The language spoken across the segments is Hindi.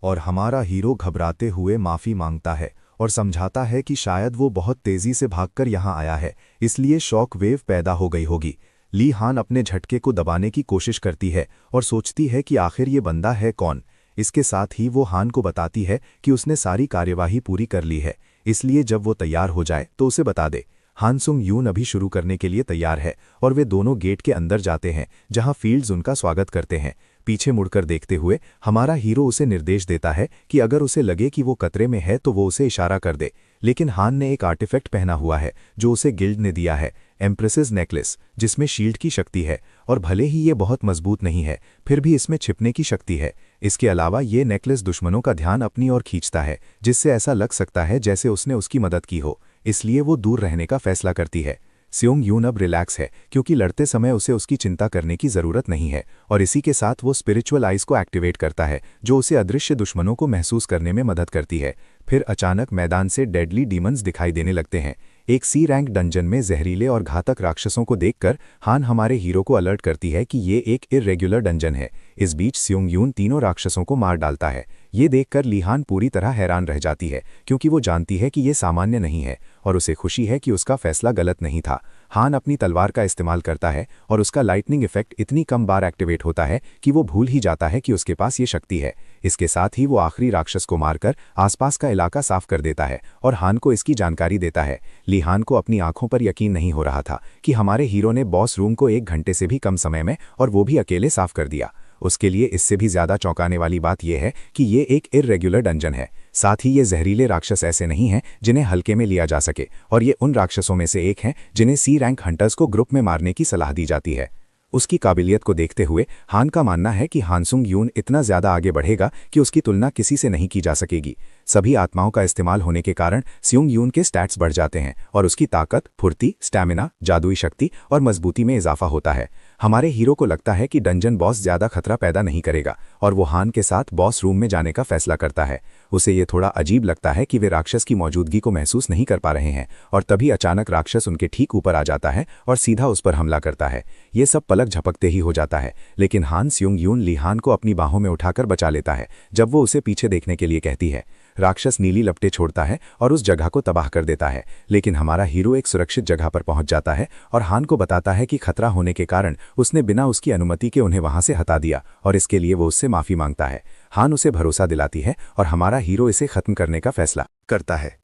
और हमारा हीरो घबराते हुए माफ़ी मांगता है और समझाता है कि शायद वो बहुत तेज़ी से भागकर यहाँ आया है, इसलिए शॉक वेव पैदा हो गई होगी। ली हान अपने झटके को दबाने की कोशिश करती है और सोचती है कि आखिर ये बंदा है कौन। इसके साथ ही वो हान को बताती है कि उसने सारी कार्यवाही पूरी कर ली है, इसलिए जब वो तैयार हो जाए तो उसे बता दे। हान सुंग यून अभी शुरू करने के लिए तैयार है और वे दोनों गेट के अंदर जाते हैं, जहां फील्ड्स उनका स्वागत करते हैं। पीछे मुड़कर देखते हुए हमारा हीरो उसे निर्देश देता है कि अगर उसे लगे कि वो खतरे में है तो वो उसे इशारा कर दे। लेकिन हान ने एक आर्टिफैक्ट पहना हुआ है जो उसे गिल्ड ने दिया है, एम्प्रेसेस नेकलेस, जिसमें शील्ड की शक्ति है, और भले ही ये बहुत मजबूत नहीं है, फिर भी इसमें छिपने की शक्ति है। इसके अलावा ये नेकलेस दुश्मनों का ध्यान अपनी ओर खींचता है, जिससे ऐसा लग सकता है जैसे उसने उसकी मदद की हो, इसलिए वो दूर रहने का फैसला करती है। स्योंग यून अब रिलैक्स है क्योंकि लड़ते समय उसे उसकी चिंता करने की ज़रूरत नहीं है, और इसी के साथ वो स्पिरिचुअल आइज को एक्टिवेट करता है जो उसे अदृश्य दुश्मनों को महसूस करने में मदद करती है। फिर अचानक मैदान से डेडली डीमंस दिखाई देने लगते हैं। एक सी रैंक डंजन में जहरीले और घातक राक्षसों को देखकर हान हमारे हीरो को अलर्ट करती है कि ये एक इर्रेगुलर डंजन है। इस बीच स्योंग यून तीनों राक्षसों को मार डालता है। ये देखकर ली हान पूरी तरह हैरान रह जाती है क्योंकि वो जानती है कि ये सामान्य नहीं है और उसे खुशी है कि उसका फैसला गलत नहीं था। हान अपनी तलवार का इस्तेमाल करता है और उसका लाइटनिंग इफेक्ट इतनी कम बार एक्टिवेट होता है कि वो भूल ही जाता है कि उसके पास ये शक्ति है। इसके साथ ही वो आखिरी राक्षस को मारकर आसपास का इलाका साफ कर देता है और हान को इसकी जानकारी देता है। ली हान को अपनी आंखों पर यकीन नहीं हो रहा था कि हमारे हीरो ने बॉस रूम को 1 घंटे से भी कम समय में, और वो भी अकेले, साफ कर दिया। उसके लिए इससे भी ज्यादा चौंकाने वाली बात यह है कि ये एक इर्रेगुलर डंजन है। साथ ही ये जहरीले राक्षस ऐसे नहीं हैं जिन्हें हल्के में लिया जा सके, और ये उन राक्षसों में से एक हैं जिन्हें सी रैंक हंटर्स को ग्रुप में मारने की सलाह दी जाती है। उसकी काबिलियत को देखते हुए हान का मानना है कि हानसुंग यून इतना ज्यादा आगे बढ़ेगा कि उसकी तुलना किसी से नहीं की जा सकेगी। सभी आत्माओं का इस्तेमाल होने के कारण स्योंग यून के स्टैट्स बढ़ जाते हैं और उसकी ताकत, फुर्ती, स्टैमिना, जादुई शक्ति और मजबूती में इजाफा होता है। हमारे हीरो को लगता है कि डंजन बॉस ज्यादा खतरा पैदा नहीं करेगा और वो हान के साथ बॉस रूम में जाने का फैसला करता है। उसे ये थोड़ा अजीब लगता है कि वे राक्षस की मौजूदगी को महसूस नहीं कर पा रहे हैं, और तभी अचानक राक्षस उनके ठीक ऊपर आ जाता है और सीधा उस पर हमला करता है। ये सब पलक झपकते ही हो जाता है, लेकिन हान स्योंग यून ली हान को अपनी बाहों में उठाकर बचा लेता है जब वो उसे पीछे देखने के लिए कहती है। राक्षस नीली लपटें छोड़ता है और उस जगह को तबाह कर देता है, लेकिन हमारा हीरो एक सुरक्षित जगह पर पहुंच जाता है और हान को बताता है कि खतरा होने के कारण उसने बिना उसकी अनुमति के उन्हें वहां से हटा दिया और इसके लिए वो उससे माफी मांगता है। हान उसे भरोसा दिलाती है और हमारा हीरो इसे खत्म करने का फैसला करता है।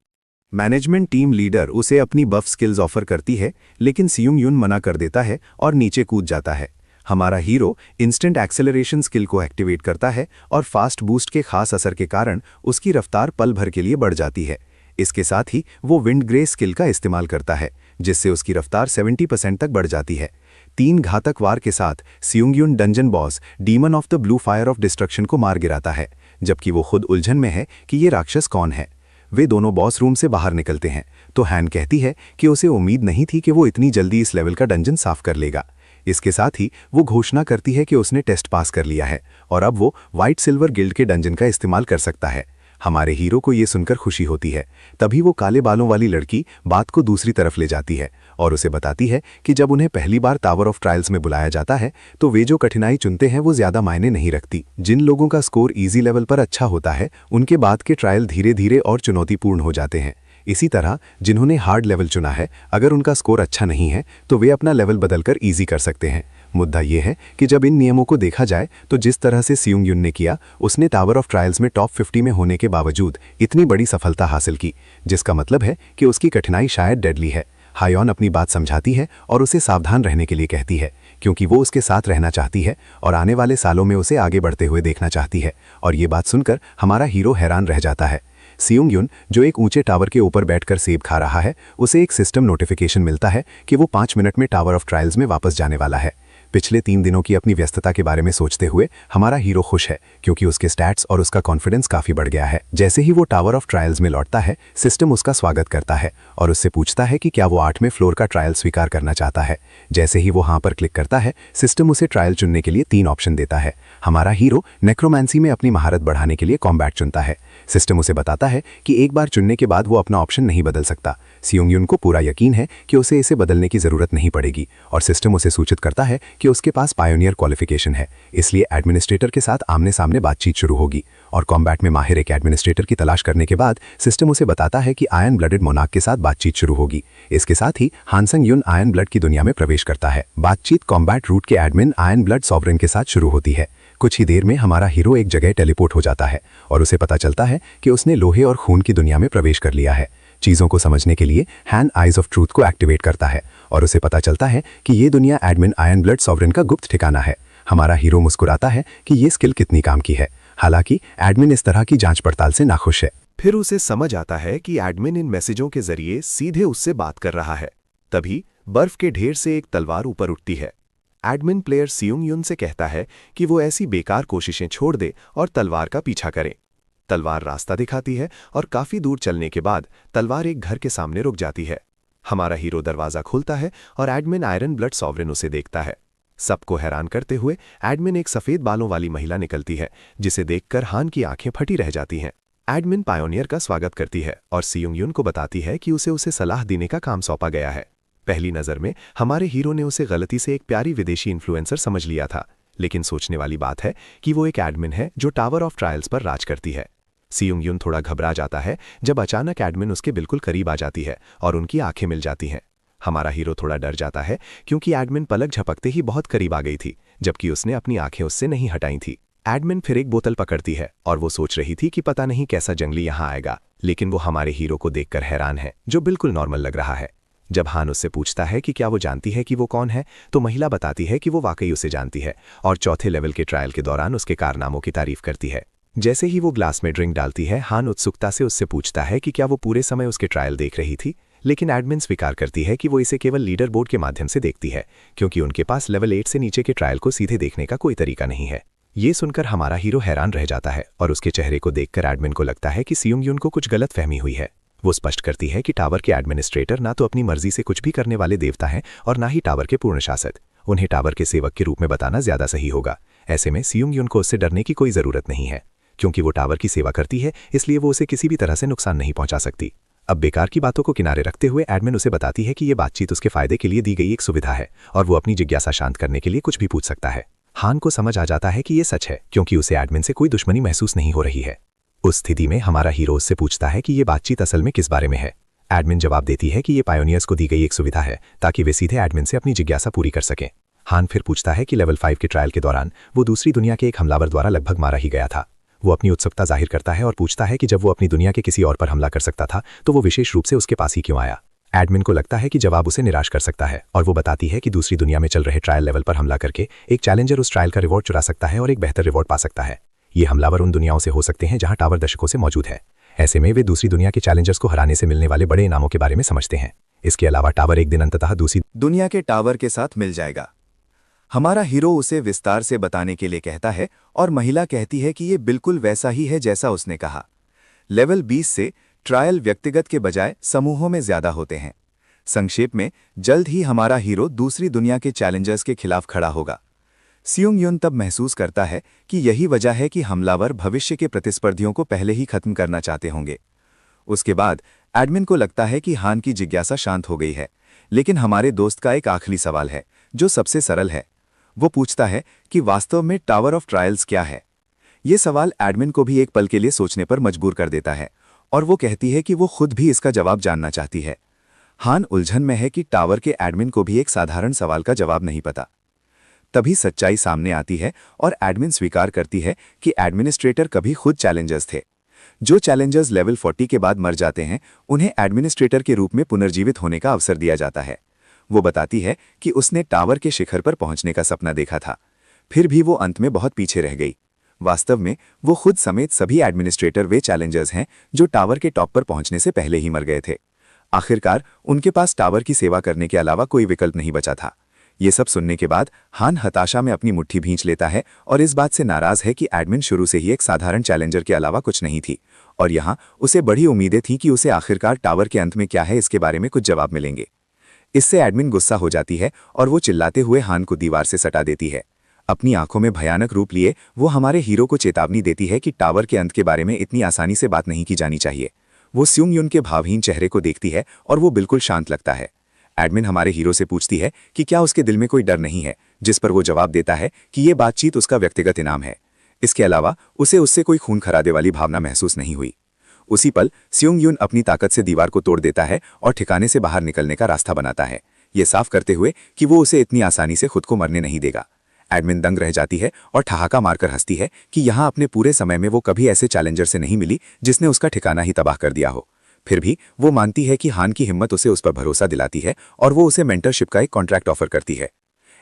मैनेजमेंट टीम लीडर उसे अपनी बफ स्किल्स ऑफर करती है, लेकिन स्योंग यून मना कर देता है और नीचे कूद जाता है। हमारा हीरो इंस्टेंट एक्सेलरेशन स्किल को एक्टिवेट करता है और फास्ट बूस्ट के खास असर के कारण उसकी रफ्तार पल भर के लिए बढ़ जाती है। इसके साथ ही वो विंड ग्रे स्किल का इस्तेमाल करता है, जिससे उसकी रफ्तार 70% तक बढ़ जाती है। 3 घातक वार के साथ स्योंग यून dungeon boss demon of the blue fire of destruction को मार गिराता है, जबकि वो खुद उलझन में है कि ये राक्षस कौन है। वे दोनों बॉस रूम से बाहर निकलते हैं तो हैन कहती है कि उसे उम्मीद नहीं थी कि वो इतनी जल्दी इस लेवल का डंजन साफ कर लेगा। इसके साथ ही वो घोषणा करती है कि उसने टेस्ट पास कर लिया है और अब वो व्हाइट सिल्वर गिल्ड के डंजन का इस्तेमाल कर सकता है। हमारे हीरो को ये सुनकर खुशी होती है। तभी वो काले बालों वाली लड़की बात को दूसरी तरफ ले जाती है और उसे बताती है कि जब उन्हें पहली बार टावर ऑफ ट्रायल्स में बुलाया जाता है तो वे जो कठिनाई चुनते हैं वो ज्यादा मायने नहीं रखती। जिन लोगों का स्कोर इजी लेवल पर अच्छा होता है उनके बाद के ट्रायल धीरे धीरे और चुनौतीपूर्ण हो जाते हैं। इसी तरह जिन्होंने हार्ड लेवल चुना है, अगर उनका स्कोर अच्छा नहीं है तो वे अपना लेवल बदलकर इजी कर सकते हैं। मुद्दा यह है कि जब इन नियमों को देखा जाए तो जिस तरह से स्योंग यून ने किया, उसने टावर ऑफ ट्रायल्स में टॉप 50 में होने के बावजूद इतनी बड़ी सफलता हासिल की, जिसका मतलब है कि उसकी कठिनाई शायद डेडली है। हायोन अपनी बात समझाती है और उसे सावधान रहने के लिए कहती है, क्योंकि वो उसके साथ रहना चाहती है और आने वाले सालों में उसे आगे बढ़ते हुए देखना चाहती है। और ये बात सुनकर हमारा हीरो हैरान रह जाता है। स्योंग यून, जो एक ऊंचे टावर के ऊपर बैठकर सेब खा रहा है, उसे एक सिस्टम नोटिफिकेशन मिलता है कि वो 5 मिनट में टावर ऑफ ट्रायल्स में वापस जाने वाला है। पिछले 3 दिनों की अपनी व्यस्तता के बारे में सोचते हुए हमारा हीरो खुश है, क्योंकि उसके स्टैट्स और उसका कॉन्फिडेंस काफी बढ़ गया है। जैसे ही वो टावर ऑफ ट्रायल्स में लौटता है, सिस्टम उसका स्वागत करता है और उससे पूछता है कि क्या वो 8वें फ्लोर का ट्रायल स्वीकार करना चाहता है। जैसे ही वो हाँ पर क्लिक करता है, सिस्टम उसे ट्रायल चुनने के लिए 3 ऑप्शन देता है। हमारा हीरो नेक्रोमेंसी में अपनी महारत बढ़ाने के लिए कॉम्बैट चुनता है। सिस्टम उसे बताता है कि एक बार चुनने के बाद वो अपना ऑप्शन नहीं बदल सकता। सियोंग युन को पूरा यकीन है कि उसे इसे बदलने की जरूरत नहीं पड़ेगी और सिस्टम उसे सूचित करता है कि उसके पास पायोनियर क्वालिफिकेशन है, इसलिए एडमिनिस्ट्रेटर के साथ आमने सामने बातचीत शुरू होगी और कॉम्बैट में माहिर एक एडमिनिस्ट्रेटर की तलाश करने के बाद सिस्टम उसे बताता है कि आयरन ब्लडेड मोनार्क के साथ बातचीत शुरू होगी। इसके साथ ही हानसंग युन आयरन ब्लड की दुनिया में प्रवेश करता है। बातचीत कॉम्बैट रूट के एडमिन आयरन ब्लड सॉवरेन के साथ शुरू होती है। कुछ ही देर में हमारा हीरो एक जगह टेलीपोर्ट हो जाता है और उसे पता चलता है कि उसने लोहे और खून की दुनिया में प्रवेश कर लिया है। चीजों को समझने के लिए हैंड आइज ऑफ ट्रूथ को एक्टिवेट करता है और उसे पता चलता है कि ये दुनिया एडमिन आयरन ब्लड सॉवरेन का गुप्त ठिकाना है। हमारा हीरो मुस्कुराता है कि ये स्किल कितनी काम की है, हालांकि एडमिन इस तरह की जांच पड़ताल से नाखुश है। फिर उसे समझ आता है कि एडमिन इन मैसेजों के जरिए सीधे उससे बात कर रहा है। तभी बर्फ के ढेर से एक तलवार ऊपर उठती है। एडमिन प्लेयर सियोंग युन से कहता है कि वो ऐसी बेकार कोशिशें छोड़ दे और तलवार का पीछा करे। तलवार रास्ता दिखाती है और काफी दूर चलने के बाद तलवार एक घर के सामने रुक जाती है। हमारा हीरो दरवाजा खोलता है और एडमिन आयरन ब्लड सॉवरेन उसे देखता है। सबको हैरान करते हुए एडमिन एक सफेद बालों वाली महिला निकलती है, जिसे देखकर हान की आंखें फटी रह जाती हैं। एडमिन पायोनियर का स्वागत करती है और सियोंग युन को बताती है कि उसे सलाह देने का काम सौंपा गया है। पहली नजर में हमारे हीरो ने उसे गलती से एक प्यारी विदेशी इन्फ्लुएंसर समझ लिया था, लेकिन सोचने वाली बात है कि वो एक एडमिन है जो टावर ऑफ ट्रायल्स पर राज करती है। सियोंग युन थोड़ा घबरा जाता है जब अचानक एडमिन उसके बिल्कुल करीब आ जाती है और उनकी आंखें मिल जाती हैं। हमारा हीरो थोड़ा डर जाता है क्योंकि एडमिन पलक झपकते ही बहुत करीब आ गई थी, जबकि उसने अपनी आंखें उससे नहीं हटाई थी। एडमिन फिर एक बोतल पकड़ती है और वो सोच रही थी कि पता नहीं कैसा जंगली यहाँ आएगा, लेकिन वो हमारे हीरो को देखकर हैरान है, जो बिल्कुल नॉर्मल लग रहा है। जब हान उससे पूछता है कि क्या वो जानती है कि वो कौन है, तो महिला बताती है कि वो वाकई उसे जानती है और चौथे लेवल के ट्रायल के दौरान उसके कारनामों की तारीफ करती है। जैसे ही वो ग्लास में ड्रिंक डालती है, हान उत्सुकता से उससे पूछता है कि क्या वो पूरे समय उसके ट्रायल देख रही थी, लेकिन एडमिन स्वीकार करती है कि वो इसे केवल लीडर बोर्ड के माध्यम से देखती है, क्योंकि उनके पास लेवल 8 से नीचे के ट्रायल को सीधे देखने का कोई तरीका नहीं है। ये सुनकर हमारा हीरो हैरान रह जाता है और उसके चेहरे को देखकर एडमिन को लगता है कि सियोंग युन को कुछ गलत फहमी हुई है। वो स्पष्ट करती है कि टावर के एडमिनिस्ट्रेटर ना तो अपनी मर्जी से कुछ भी करने वाले देवता हैं और ना ही टावर के पूर्ण शासक। उन्हें टावर के सेवक के रूप में बताना ज्यादा सही होगा। ऐसे में सियोंग युन को उससे डरने की कोई जरूरत नहीं है, क्योंकि वो टावर की सेवा करती है, इसलिए वो उसे किसी भी तरह से नुकसान नहीं पहुंचा सकती। अब बेकार की बातों को किनारे रखते हुए एडमिन उसे बताती है कि ये बातचीत उसके फायदे के लिए दी गई एक सुविधा है और वो अपनी जिज्ञासा शांत करने के लिए कुछ भी पूछ सकता है। हान को समझ आ जाता है कि ये सच है, क्योंकि उसे एडमिन से कोई दुश्मनी महसूस नहीं हो रही है। उस स्थिति में हमारा हीरो उससे पूछता है कि ये बातचीत असल में किस बारे में है। एडमिन जवाब देती है कि ये पायोनियर्स को दी गई एक सुविधा है ताकि वे सीधे एडमिन से अपनी जिज्ञासा पूरी कर सकें। हान फिर पूछता है कि लेवल 5 के ट्रायल के दौरान वो दूसरी दुनिया के एक हमलावर द्वारा लगभग मारा ही गया था। वो अपनी उत्सुकता जाहिर करता है और पूछता है कि जब वो अपनी दुनिया के किसी और पर हमला कर सकता था तो वो विशेष रूप से उसके पास ही क्यों आया। एडमिन को लगता है कि जवाब उसे निराश कर सकता है और वो बताती है कि दूसरी दुनिया में चल रहे ट्रायल लेवल पर हमला करके एक चैलेंजर उस ट्रायल का रिवॉर्ड चुरा सकता है और एक बेहतर रिवॉर्ड पा सकता है। ये हमलावर उन दुनियाओं से हो सकते हैं जहां टावर दशकों से मौजूद है। ऐसे में वे दूसरी दुनिया के चैलेंजर्स को हराने से मिलने वाले बड़े इनामों के बारे में समझते हैं। इसके अलावा टावर एक दिन अंततः दूसरी दुनिया के टावर के साथ मिल जाएगा। हमारा हीरो उसे विस्तार से बताने के लिए कहता है और महिला कहती है कि ये बिल्कुल वैसा ही है जैसा उसने कहा। लेवल 20 से ट्रायल व्यक्तिगत के बजाय समूहों में ज्यादा होते हैं। संक्षेप में, जल्द ही हमारा हीरो दूसरी दुनिया के चैलेंजर्स के खिलाफ खड़ा होगा। सियोंग युन तब महसूस करता है कि यही वजह है कि हमलावर भविष्य के प्रतिस्पर्धियों को पहले ही खत्म करना चाहते होंगे। उसके बाद एडमिन को लगता है कि हान की जिज्ञासा शांत हो गई है, लेकिन हमारे दोस्त का एक आखिरी सवाल है जो सबसे सरल है। वो पूछता है कि वास्तव में टावर ऑफ ट्रायल्स क्या है। ये सवाल एडमिन को भी एक पल के लिए सोचने पर मजबूर कर देता है और वो कहती है कि वो खुद भी इसका जवाब जानना चाहती है। हान उलझन में है कि टावर के एडमिन को भी एक साधारण सवाल का जवाब नहीं पता। तभी सच्चाई सामने आती है और एडमिन स्वीकार करती है कि एडमिनिस्ट्रेटर कभी खुद चैलेंजर्स थे। जो चैलेंजर्स लेवल 40 के बाद मर जाते हैं, उन्हें एडमिनिस्ट्रेटर के रूप में पुनर्जीवित होने का अवसर दिया जाता है। वो बताती है कि उसने टावर के शिखर पर पहुंचने का सपना देखा था, फिर भी वो अंत में बहुत पीछे रह गई। वास्तव में वो खुद समेत सभी एडमिनिस्ट्रेटर वे चैलेंजर्स हैं जो टावर के टॉप पर पहुंचने से पहले ही मर गए थे। आखिरकार उनके पास टावर की सेवा करने के अलावा कोई विकल्प नहीं बचा था। ये सब सुनने के बाद हान हताशा में अपनी मुट्ठी भींच लेता है और इस बात से नाराज है कि एडमिन शुरू से ही एक साधारण चैलेंजर के अलावा कुछ नहीं थी और यहाँ उसे बड़ी उम्मीदें थी कि उसे आखिरकार टावर के अंत में क्या है इसके बारे में कुछ जवाब मिलेंगे। इससे एडमिन गुस्सा हो जाती है और वो चिल्लाते हुए हान को दीवार से सटा देती है। अपनी आंखों में भयानक रूप लिए वो हमारे हीरो को चेतावनी देती है कि टावर के अंत के बारे में इतनी आसानी से बात नहीं की जानी चाहिए। वो स्यूंग युन के भावहीन चेहरे को देखती है और वो बिल्कुल शांत लगता है। एडमिन हमारे हीरो से पूछती है कि क्या उसके दिल में कोई डर नहीं है, जिस पर वो जवाब देता है कि ये बातचीत उसका व्यक्तिगत इनाम है। इसके अलावा उसे उससे कोई खून खरादे वाली भावना महसूस नहीं हुई। उसी पल स्यूंग युन अपनी ताकत से दीवार को तोड़ देता है और ठिकाने से बाहर निकलने का रास्ता बनाता है, ये साफ करते हुए कि वो उसे इतनी आसानी से खुद को मरने नहीं देगा। एडमिन दंग रह जाती है और ठहाका मारकर हंसती है कि यहाँ अपने पूरे समय में वो कभी ऐसे चैलेंजर से नहीं मिली जिसने उसका ठिकाना ही तबाह कर दिया हो। फिर भी वो मानती है कि हान की हिम्मत उसे उस पर भरोसा दिलाती है और वो उसे मेंटरशिप का एक कॉन्ट्रैक्ट ऑफर करती है।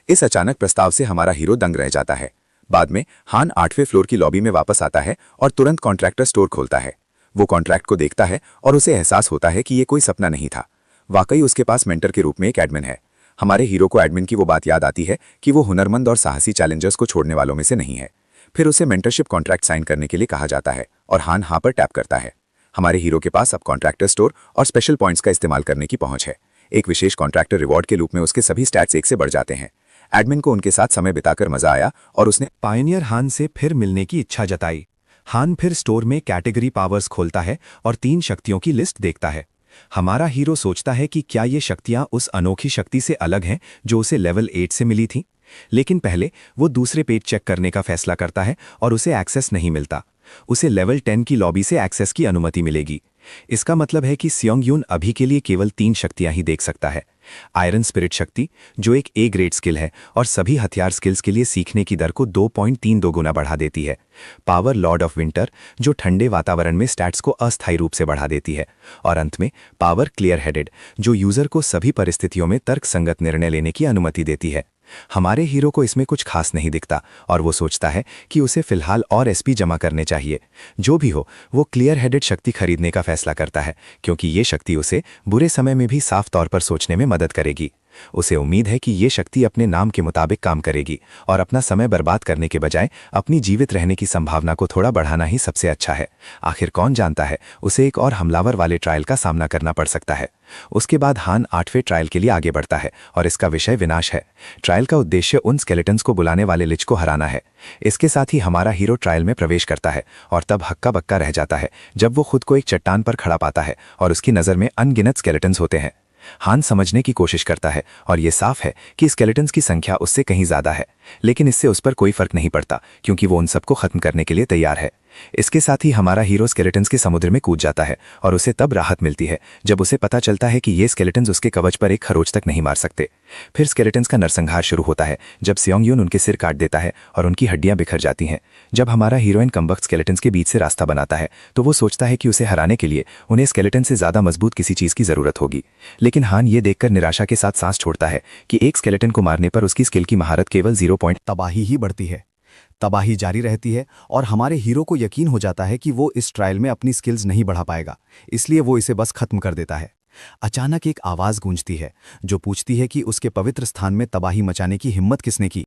इस अचानक प्रस्ताव से हमारा हीरो दंग रह जाता है। बाद में हान 8वें फ्लोर की लॉबी में वापस आता है और तुरंत कॉन्ट्रैक्टर स्टोर खोलता है। वो कॉन्ट्रैक्ट को देखता है और उसे एहसास होता है कि ये कोई सपना नहीं था, वाकई उसके पास मेंटर के रूप में एक एडमिन है। हमारे हीरो को एडमिन की वो बात याद आती है कि वो हुनरमंद और साहसी चैलेंजर्स को छोड़ने वालों में से नहीं है। फिर उसे मेंटरशिप कॉन्ट्रैक्ट साइन करने के लिए कहा जाता है और हान हाँ पर टैप करता है। हमारे हीरो के पास अब कॉन्ट्रैक्टर स्टोर और स्पेशल पॉइंट्स का इस्तेमाल करने की पहुंच है। एक विशेष कॉन्ट्रैक्टर रिवॉर्ड के रूप में उसके सभी स्टैट्स 1 से बढ़ जाते हैं। एडमिन को उनके साथ समय बिताकर मजा आया और उसने पायनियर हान से फिर मिलने की इच्छा जताई। हान फिर स्टोर में कैटेगरी पावर्स खोलता है और 3 शक्तियों की लिस्ट देखता है। हमारा हीरो सोचता है कि क्या ये शक्तियां उस अनोखी शक्ति से अलग हैं जो उसे लेवल 8 से मिली थी, लेकिन पहले वो दूसरे पेज चेक करने का फैसला करता है और उसे एक्सेस नहीं मिलता। उसे लेवल 10 की लॉबी से एक्सेस की अनुमति मिलेगी। इसका मतलब है कि स्योंग युन अभी के लिए केवल 3 शक्तियां ही देख सकता है। आयरन स्पिरिट शक्ति, जो एक ए ग्रेड स्किल है और सभी हथियार स्किल्स के लिए सीखने की दर को 2.32 गुना बढ़ा देती है। पावर लॉर्ड ऑफ विंटर, जो ठंडे वातावरण में स्टैट्स को अस्थायी रूप से बढ़ा देती है। और अंत में पावर क्लियर हेडेड, जो यूजर को सभी परिस्थितियों में तर्कसंगत निर्णय लेने की अनुमति देती है। हमारे हीरो को इसमें कुछ खास नहीं दिखता और वो सोचता है कि उसे फिलहाल और एसपी जमा करने चाहिए। जो भी हो, वो क्लियर हेडेड शक्ति खरीदने का फैसला करता है क्योंकि ये शक्ति उसे बुरे समय में भी साफ तौर पर सोचने में मदद करेगी। उसे उम्मीद है कि ये शक्ति अपने नाम के मुताबिक काम करेगी और अपना समय बर्बाद करने के बजाय अपनी जीवित रहने की संभावना को थोड़ा बढ़ाना ही सबसे अच्छा है। आखिर कौन जानता है, उसे एक और हमलावर वाले ट्रायल का सामना करना पड़ सकता है। उसके बाद हान 8वें ट्रायल के लिए आगे बढ़ता है और इसका विषय विनाश है। ट्रायल का उद्देश्य उन स्केलेटन्स को बुलाने वाले लिच को हराना है। इसके साथ ही हमारा हीरो ट्रायल में प्रवेश करता है और तब हक्का बक्का रह जाता है जब वो खुद को एक चट्टान पर खड़ा पाता है और उसकी नज़र में अनगिनत स्केलेटन्स होते हैं। हान समझने की कोशिश करता है और ये साफ है कि स्केलेटन्स की संख्या उससे कहीं ज्यादा है, लेकिन इससे उस पर कोई फर्क नहीं पड़ता क्योंकि वो उन सबको खत्म करने के लिए तैयार है। इसके साथ ही हमारा हीरो स्केलेटन्स के समुद्र में कूद जाता है और उसे तब राहत मिलती है जब उसे पता चलता है कि ये स्केलेटन्स उसके कवच पर एक खरोच तक नहीं मार सकते। फिर स्केलेटन्स का नरसंहार शुरू होता है जब स्योंग युन उनके सिर काट देता है और उनकी हड्डियां बिखर जाती हैं। जब हमारा हीरोइन कमबख्त स्केलेटन्स के बीच से रास्ता बनाता है तो वो सोचता है कि उसे हराने के लिए उन्हें स्केलेटन से ज्यादा मजबूत किसी चीज की जरूरत होगी, लेकिन हान ये देखकर निराशा के साथ सांस छोड़ता है कि एक स्केलेटन को मारने पर उसकी स्किल की महारत केवल 0 पॉइंट तबाही ही बढ़ती है। तबाही जारी रहती है और हमारे हीरो को यकीन हो जाता है कि वो इस ट्रायल में अपनी स्किल्स नहीं बढ़ा पाएगा, इसलिए वो इसे बस खत्म कर देता है। अचानक एक आवाज गूंजती है जो पूछती है कि उसके पवित्र स्थान में तबाही मचाने की हिम्मत किसने की।